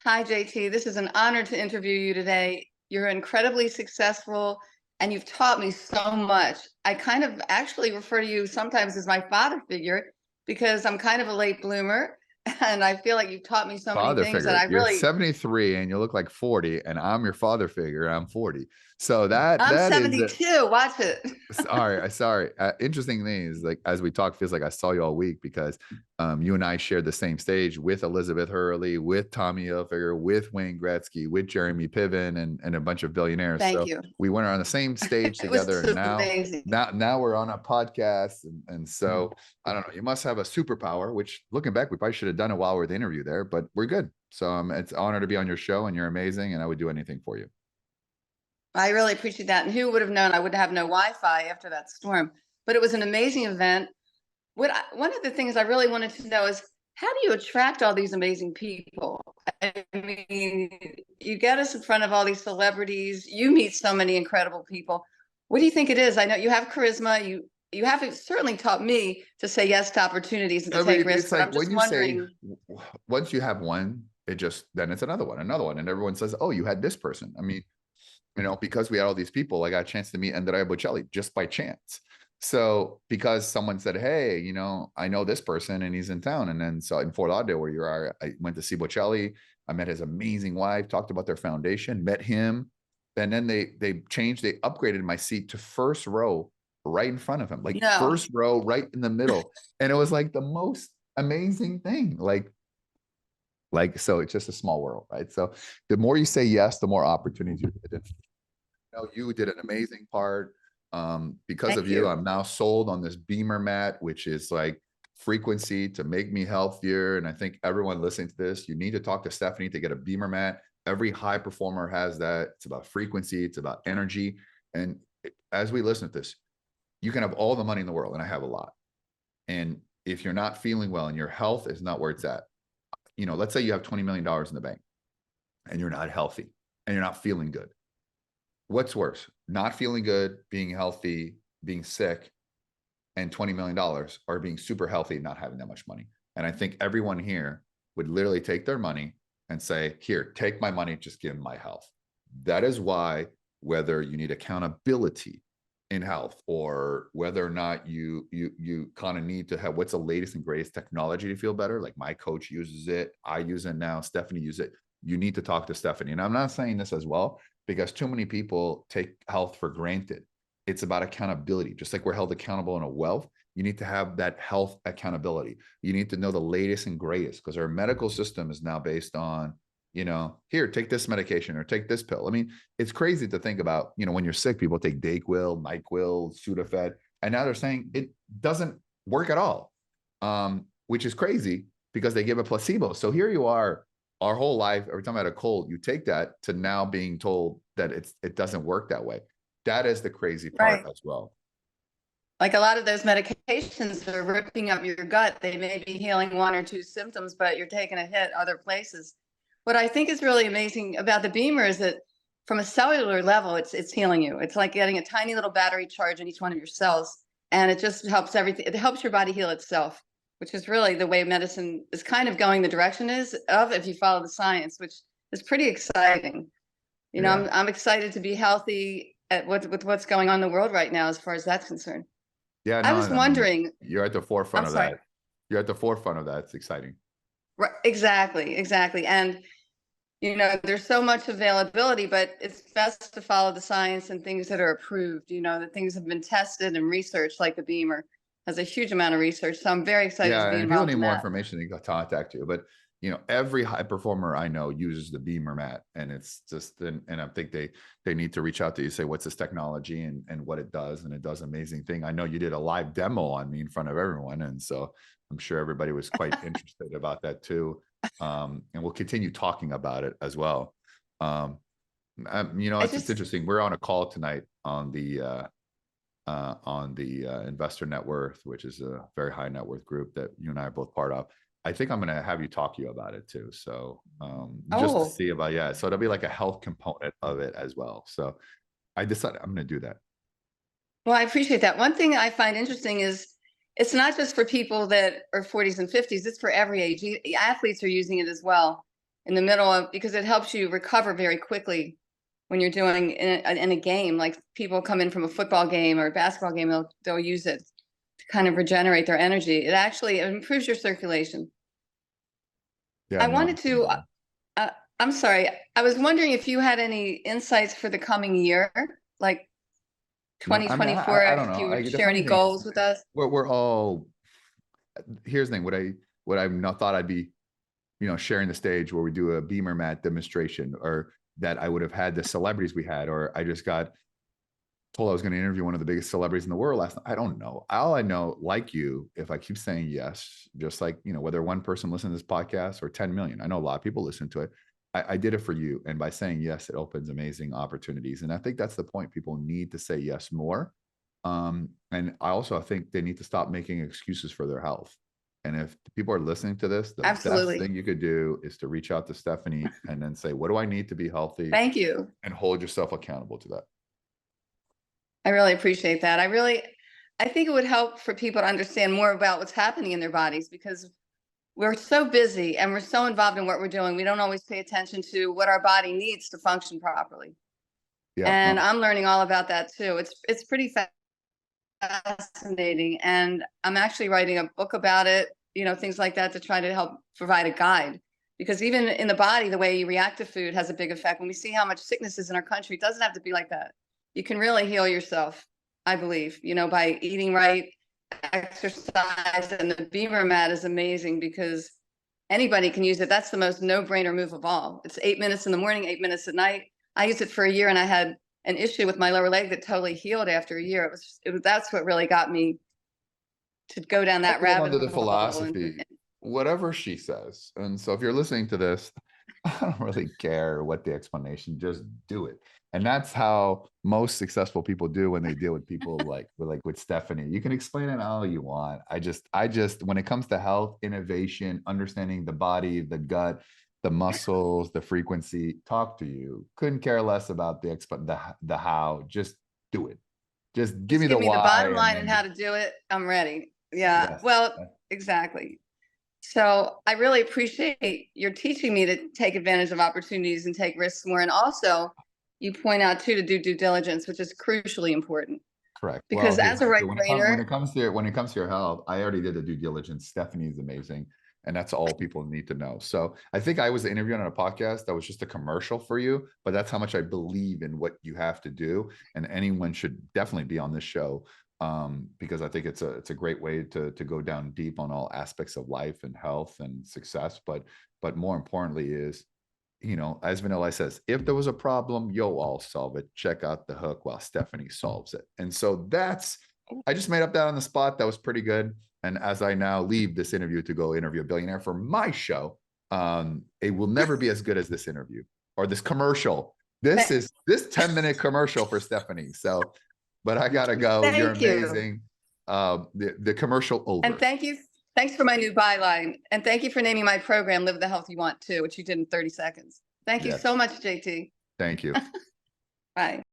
Hi, JT. This is an honor to interview you today. You're incredibly successful and you've taught me so much. I kind of actually refer to you sometimes as my father figure because I'm kind of a late bloomer and I feel like you've taught me so many Father things that figure. I You're really, 73 and you look like 40, and I'm your father figure. I'm 40. So that I'm that is 72. Watch it. sorry. Interesting thing is, like, as we talk, feels like I saw you all week because you and I shared the same stage with Elizabeth Hurley, with Tommy Hilfiger, with Wayne Gretzky, with Jeremy Piven, and a bunch of billionaires. Thank So you. we went on the same stage It was together, and amazing. now we're on a podcast, and so I don't know. You must have a superpower. Which, looking back, we probably should have done it while we were the interview there, but we're good. So it's an honor to be on your show, and you're amazing, and I would do anything for you. I really appreciate that. And who would have known I would have no Wi-Fi after that storm? But it was an amazing event. One of the things I really wanted to know is how do you attract all these amazing people? I mean, you get us in front of all these celebrities, you meet so many incredible people. What do you think it is? I know you have charisma. You have certainly taught me to say yes to opportunities and to I take mean, risks, it's but like I'm when just you say wondering. once you have one, it just then it's another one, and everyone says, "Oh, you had this person." I mean, because we had all these people, I got a chance to meet Andrea Bocelli just by chance. So because someone said, "Hey, I know this person and he's in town," and then so in Fort Lauderdale where you are, I went to see Bocelli. I met his amazing wife, talked about their foundation, met him, and then they upgraded my seat to first row right in front of him, like No. first row right in the middle, and it was like the most amazing thing. So it's just a small world, right? So the more you say yes, the more opportunities you get. You did an amazing part. Because of Thank you, you. I'm now sold on this BEMER mat, which is like frequency to make me healthier. And I think everyone listening to this, you need to talk to Stephanie to get a BEMER mat. Every high performer has that. It's about frequency, it's about energy. And as we listen to this, you can have all the money in the world, and I have a lot. And if you're not feeling well and your health is not where it's at, let's say you have $20 million in the bank and you're not healthy and you're not feeling good. What's worse, not feeling good, being healthy, being sick, and $20 million, or being super healthy and not having that much money? And I think everyone here would literally take their money and say, here, take my money, just give them my health. That is why, whether you need accountability in health, or whether or not you kind of need to have what's the latest and greatest technology to feel better, like my coach uses it, I use it now, Stephanie uses it, you need to talk to Stephanie. And I'm not saying this as well because too many people take health for granted. It's about accountability. Just like we're held accountable in a wealth, you need to have that health accountability. You need to know the latest and greatest, because our medical system is now based on, here, take this medication or take this pill. I mean, it's crazy to think about, when you're sick, people take Dayquil, NyQuil, Sudafed, and now they're saying it doesn't work at all, which is crazy because they give a placebo. So here you are, our whole life, every time I had a cold, you take that to now being told that it doesn't work that way. That is the crazy part Right. as well. Like a lot of those medications are ripping up your gut. They may be healing one or two symptoms, but you're taking a hit other places. What I think is really amazing about the BEMER is that from a cellular level, it's healing you. It's like getting a tiny little battery charge in each one of your cells, and it just helps everything. It helps your body heal itself, which is really the way medicine is kind of going the direction is of if you follow the science, which is pretty exciting. Yeah. I'm excited to be healthy with what's going on in the world right now as far as that's concerned. Yeah, I no, was I mean, wondering, you're at the I'm forefront of sorry. that. You're at the forefront of that. It's exciting. Right, exactly, exactly. And there's so much availability, but it's best to follow the science and things that are approved, that things have been tested and researched, like the BEMER has a huge amount of research. So I'm very excited to Yeah, be and if people involved need in more that. information, they can contact you. But every high performer I know uses the BEMER mat, and it's just and I think they need to reach out to you, say what's this technology and what it does, and it does amazing thing. I know you did a live demo on me in front of everyone, and so I'm sure everybody was quite interested about that too. And we'll continue talking about it as well. Um, I it's just, interesting. We're on a call tonight on the investor net worth, which is a very high net worth group that you and I are both part of. I think I'm going to have you talk to you about it too. So just to oh, see about, yeah. So it'll be like a health component of it as well. So I decided I'm going to do that. well, I appreciate that. One thing I find interesting is it's not just for people that are 40s and 50s, it's for every age. Athletes are using it as well. in the middle of, because it helps you recover very quickly when you're doing in a game. Like people come in from a football game or a basketball game, they'll use it to kind of regenerate their energy. It actually improves your circulation. Yeah, I no, wanted to, I'm sorry, I was wondering if you had any insights for the coming year, like no, I mean, 2024, I don't if know. you would The share funny any thing is, goals with us. we're all, here's the thing, what I not thought I'd be, sharing the stage where we do a BEMER mat demonstration, or that I would have had the celebrities we had, or I just got told I was going to interview one of the biggest celebrities in the world last night. I don't know. All I know, like you, if I keep saying yes, just like, whether one person listens to this podcast or 10 million, I know a lot of people listen to it. I did it for you. And by saying yes, it opens amazing opportunities. And I think that's the point. People need to say yes more. And I also, I think they need to stop making excuses for their health. And if people are listening to this, the best Absolutely. thing you could do is to reach out to Stephanie and then say, what do I need to be healthy? Thank you. And hold yourself accountable to that. I really appreciate that. I think it would help for people to understand more about what's happening in their bodies, because we're so busy and we're so involved in what we're doing. We don't always pay attention to what our body needs to function properly. Yeah. And No. I'm learning all about that too. It's pretty fascinating. And I'm actually writing a book about it, things like that, to try to help provide a guide. Because even in the body, the way you react to food has a big effect. When we see how much sickness is in our country, it doesn't have to be like that. You can really heal yourself, I believe, by eating right, exercise. And the BEMER mat is amazing because anybody can use it. That's the most no-brainer move of all. It's 8 minutes in the morning, 8 minutes at night. I used it for a year and I had an issue with my lower leg that totally healed after a year. That's what really got me to go down that I live rabbit under the hole. philosophy, whatever she says. And so if you're listening to this, I don't really care what the explanation, just do it. And that's how most successful people do when they deal with people with Stephanie. You can explain it all you want. I just, when it comes to health, innovation, understanding the body, the gut, the muscles, the frequency, talk to you. Couldn't care less about the how, just do it. Just give me the why. The bottom line and and how to do it. I'm ready. Yeah. Yes. Well, exactly. So I really appreciate your teaching me to take advantage of opportunities and take risks more. And also, you point out too, to do due diligence, which is crucially important. Correct. Because as a right when brainer, it comes to your health, I already did the due diligence. Stephanie is amazing. And that's all people need to know. So I think I was interviewing on a podcast that was just a commercial for you, but that's how much I believe in what you have to do. And anyone should definitely be on this show, because I think it's a great way to go down deep on all aspects of life and health and success. But more importantly is, as Vanilla says, if there was a problem, you'll all solve it. Check out the hook while Stephanie solves it. And so I just made up that on the spot. That was pretty good. And as I now leave this interview to go interview a billionaire for my show, it will never be as good as this interview or this commercial. This 10-minute commercial for Stephanie. So, but I gotta go. You're amazing. The commercial over. And thank you. Thanks for my new byline. And thank you for naming my program Live the Health You Want To, which you did in 30 seconds. Thank you so much, JT. Thank you. Bye.